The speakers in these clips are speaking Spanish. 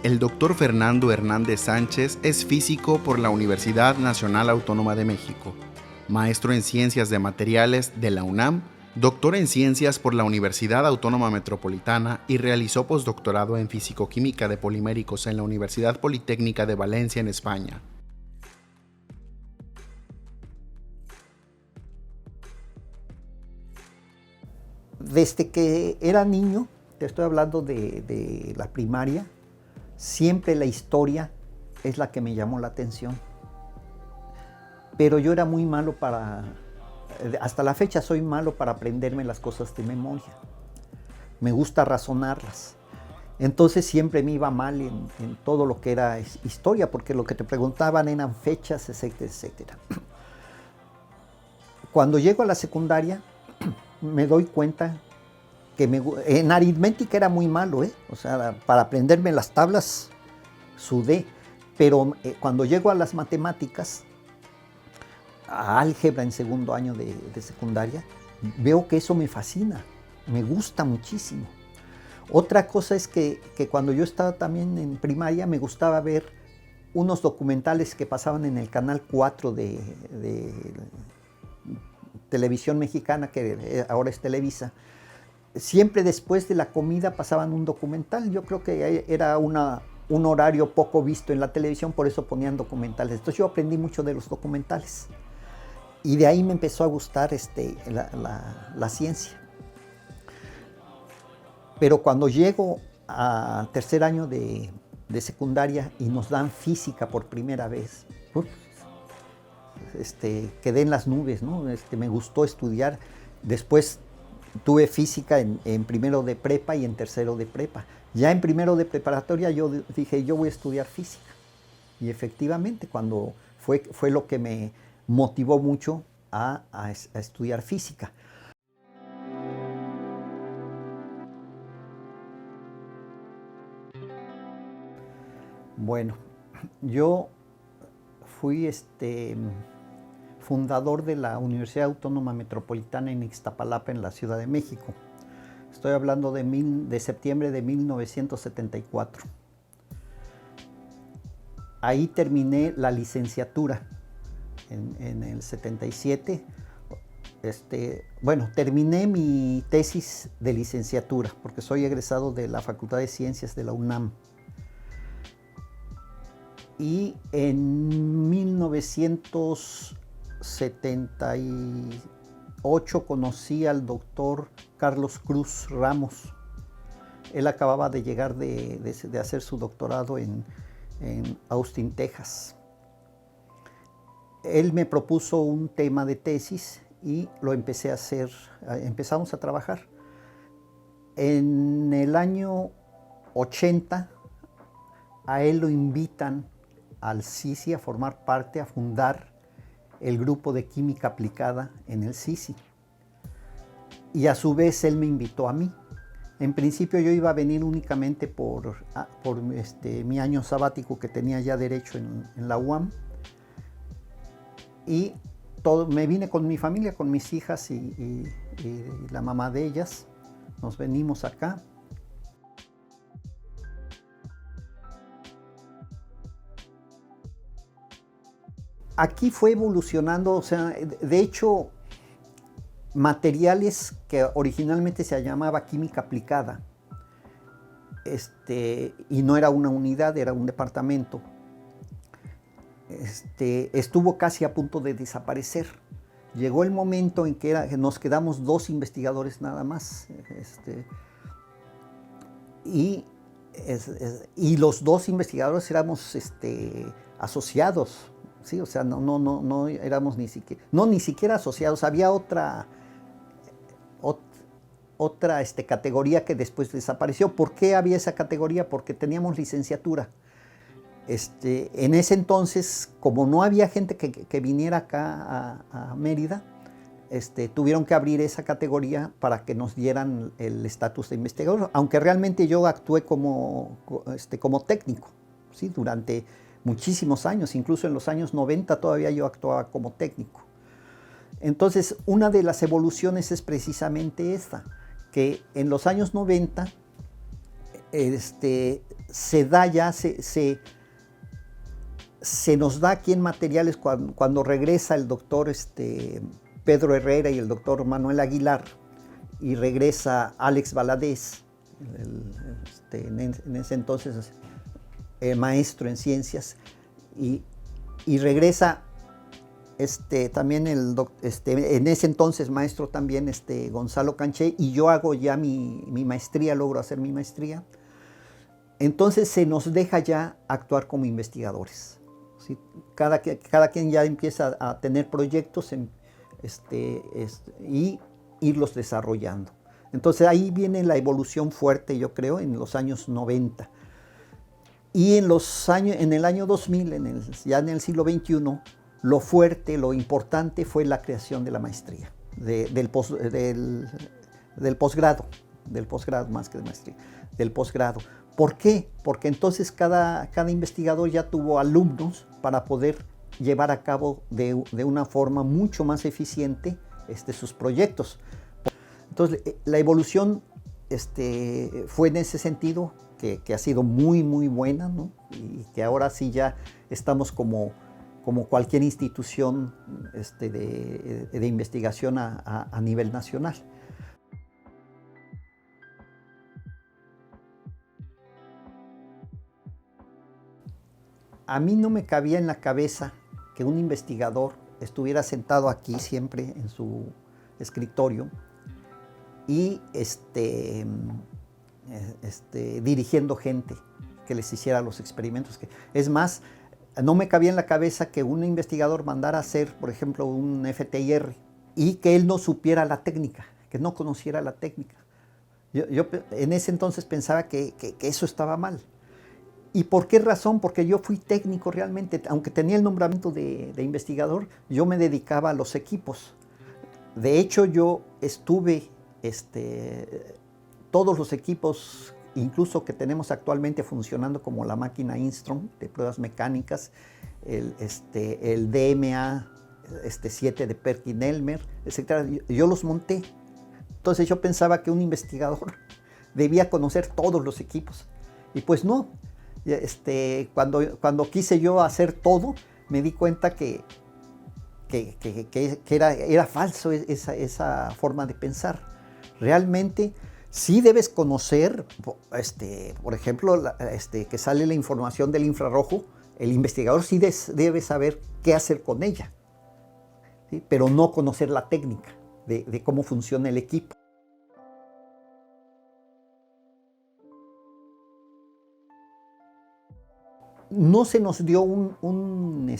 El doctor Fernando Hernández Sánchez es físico por la Universidad Nacional Autónoma de México, maestro en Ciencias de Materiales de la UNAM, doctor en Ciencias por la Universidad Autónoma Metropolitana y realizó postdoctorado en Físico-Química de Poliméricos en la Universidad Politécnica de Valencia en España. Desde que era niño, te estoy hablando de la primaria, siempre la historia es la que me llamó la atención. Pero yo era muy malo hasta la fecha soy malo para aprenderme las cosas de memoria. Me gusta razonarlas. Entonces siempre me iba mal en todo lo que era historia, porque lo que te preguntaban eran fechas, etcétera, etcétera. Cuando llego a la secundaria, me doy cuenta que en aritmética era muy malo, O sea, para aprenderme las tablas sudé, pero cuando llego a las matemáticas, a álgebra en segundo año de secundaria, veo que eso me fascina, me gusta muchísimo. Otra cosa es que cuando yo estaba también en primaria me gustaba ver unos documentales que pasaban en el canal 4 de televisión mexicana, que ahora es Televisa. Siempre después de la comida pasaban un documental. Yo creo que era un horario poco visto en la televisión, por eso ponían documentales. Entonces yo aprendí mucho de los documentales. Y de ahí me empezó a gustar la ciencia. Pero cuando llego a tercer año de secundaria y nos dan física por primera vez, quedé en las nubes, ¿no? Me gustó estudiar. Después tuve física en primero de prepa y en tercero de prepa. Ya en primero de preparatoria yo dije, yo voy a estudiar física. Y efectivamente, cuando fue lo que me motivó mucho a estudiar física. Bueno, yo fui fundador de la Universidad Autónoma Metropolitana en Ixtapalapa, en la Ciudad de México. Estoy hablando de septiembre de 1974. Ahí terminé la licenciatura en el 77. Terminé mi tesis de licenciatura, porque soy egresado de la Facultad de Ciencias de la UNAM. Y en 1978 conocí al doctor Carlos Cruz Ramos. Él acababa de llegar de hacer su doctorado en Austin, Texas. Él me propuso un tema de tesis y lo empecé a hacer, empezamos a trabajar. En el año 80 a él lo invitan al CICI a formar parte, a fundar el grupo de química aplicada en el CICI. Y a su vez él me invitó a mí. En principio yo iba a venir únicamente por mi año sabático que tenía ya derecho en la UAM. Y me vine con mi familia, con mis hijas y la mamá de ellas. Nos venimos acá. Aquí fue evolucionando, o sea, de hecho, materiales que originalmente se llamaba química aplicada, y no era una unidad, era un departamento, estuvo casi a punto de desaparecer. Llegó el momento en que nos quedamos 2 investigadores nada más, y los 2 investigadores éramos asociados. Sí, o sea, no éramos ni siquiera asociados. Había otra categoría que después desapareció. ¿Por qué había esa categoría? Porque teníamos licenciatura. En ese entonces, como no había gente que viniera acá a Mérida, tuvieron que abrir esa categoría para que nos dieran el estatus de investigador, aunque realmente yo actué como técnico, ¿sí? Durante muchísimos años, incluso en los años 90 todavía yo actuaba como técnico. Entonces, una de las evoluciones es precisamente esta, que en los años 90 se da ya, se nos da aquí en materiales cuando regresa el doctor Pedro Herrera y el doctor Manuel Aguilar, y regresa Alex Valadez, en ese entonces maestro en ciencias, y regresa también en ese entonces maestro también Gonzalo Canché, y yo hago ya mi maestría, logro hacer mi maestría. Entonces se nos deja ya actuar como investigadores, ¿sí? Cada quien ya empieza a tener proyectos y irlos desarrollando. Entonces ahí viene la evolución fuerte, yo creo, en los años 90. Y en el año 2000, ya en el siglo XXI, lo fuerte, lo importante fue la creación de la maestría, del posgrado más que de maestría, del posgrado. ¿Por qué? Porque entonces cada investigador ya tuvo alumnos para poder llevar a cabo de una forma mucho más eficiente sus proyectos. Entonces la evolución fue en ese sentido que ha sido muy, muy buena, ¿no? Y que ahora sí ya estamos como cualquier institución de investigación a nivel nacional. A mí no me cabía en la cabeza que un investigador estuviera sentado aquí siempre en su escritorio y dirigiendo gente que les hiciera los experimentos. Es más, no me cabía en la cabeza que un investigador mandara a hacer, por ejemplo, un FTIR y que él no supiera la técnica, que no conociera la técnica. Yo en ese entonces pensaba que eso estaba mal. ¿Y por qué razón? Porque yo fui técnico realmente, aunque tenía el nombramiento de investigador, yo me dedicaba a los equipos. De hecho, yo estuve, todos los equipos, incluso que tenemos actualmente funcionando como la máquina Instron de pruebas mecánicas, el DMA 7 de Perkin-Elmer, etc., yo los monté. Entonces yo pensaba que un investigador debía conocer todos los equipos, y pues no. Cuando quise yo hacer todo, me di cuenta que era falso esa forma de pensar. Realmente sí debes conocer, por ejemplo, que sale la información del infrarrojo, el investigador sí debe saber qué hacer con ella, ¿sí? Pero no conocer la técnica de cómo funciona el equipo. No se nos dio un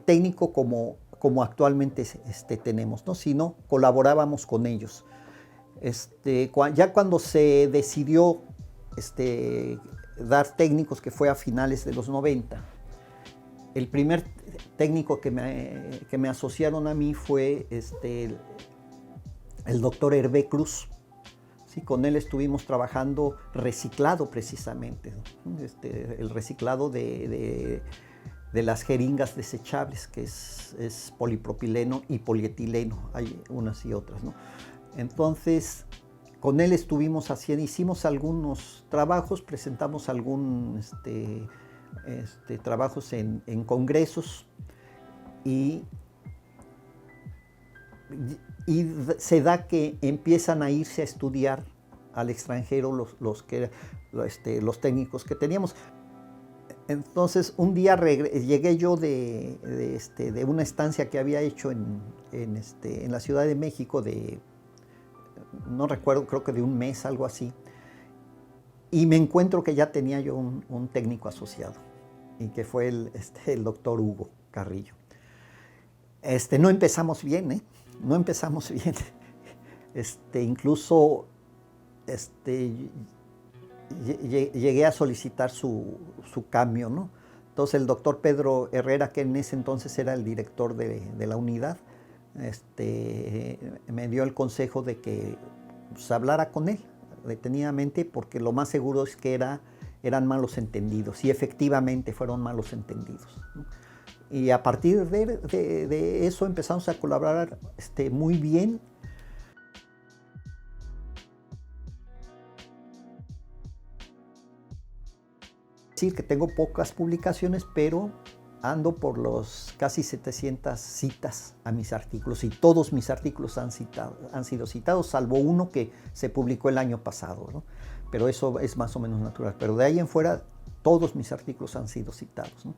técnico como actualmente tenemos, ¿no? Sino colaborábamos con ellos. Ya cuando se decidió dar técnicos, que fue a finales de los 90, el primer técnico que me asociaron a mí fue el doctor Hervé Cruz. Sí, con él estuvimos trabajando reciclado precisamente, ¿no? El reciclado de las jeringas desechables, que es polipropileno y polietileno, hay unas y otras, ¿no? Entonces, con él estuvimos hicimos algunos trabajos, presentamos trabajos en congresos, y se da que empiezan a irse a estudiar al extranjero los técnicos que teníamos. Entonces un día llegué yo de una estancia que había hecho en la Ciudad de México, no recuerdo, creo que de un mes, algo así, y me encuentro que ya tenía yo un técnico asociado, y que fue el doctor Hugo Carrillo. No empezamos bien, ¿eh? No empezamos bien. Incluso llegué a solicitar su cambio, ¿no? Entonces el doctor Pedro Herrera, que en ese entonces era el director de la unidad, me dio el consejo de que pues, hablara con él detenidamente, porque lo más seguro es que eran malos entendidos, y efectivamente fueron malos entendidos, ¿no? Y a partir de eso empezamos a colaborar muy bien. decir que tengo pocas publicaciones, pero ando por los casi 700 citas a mis artículos y todos mis artículos han sido citados, salvo uno que se publicó el año pasado, ¿no? Pero eso es más o menos natural. Pero de ahí en fuera, todos mis artículos han sido citados, ¿no?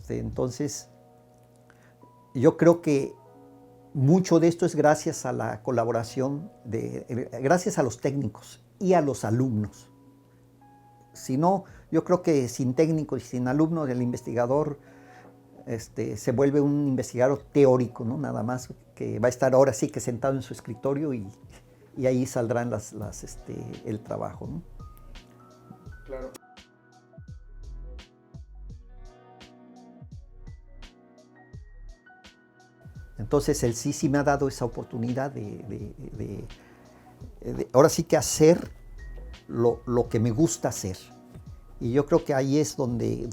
Entonces, yo creo que mucho de esto es gracias a la colaboración, gracias a los técnicos y a los alumnos. Si no, yo creo que sin técnico y sin alumno, el investigador se vuelve un investigador teórico, ¿no? Nada más, que va a estar ahora sí que sentado en su escritorio y ahí saldrán el trabajo, ¿no? Claro. Entonces el sí me ha dado esa oportunidad de ahora sí que hacer lo que me gusta hacer. Y yo creo que ahí es donde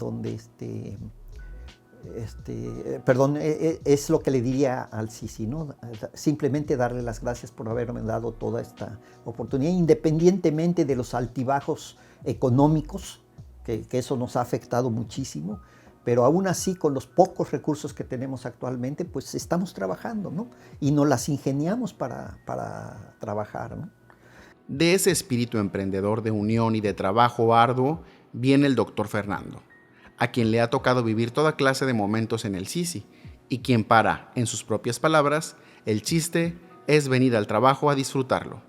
es lo que le diría al Sisi, ¿no? Simplemente darle las gracias por haberme dado toda esta oportunidad, independientemente de los altibajos económicos, que eso nos ha afectado muchísimo, pero aún así, con los pocos recursos que tenemos actualmente, pues estamos trabajando, ¿no? Y nos las ingeniamos para trabajar, ¿no? De ese espíritu emprendedor de unión y de trabajo arduo viene el doctor Fernando, a quien le ha tocado vivir toda clase de momentos en el Sisi y quien en sus propias palabras, el chiste es venir al trabajo a disfrutarlo.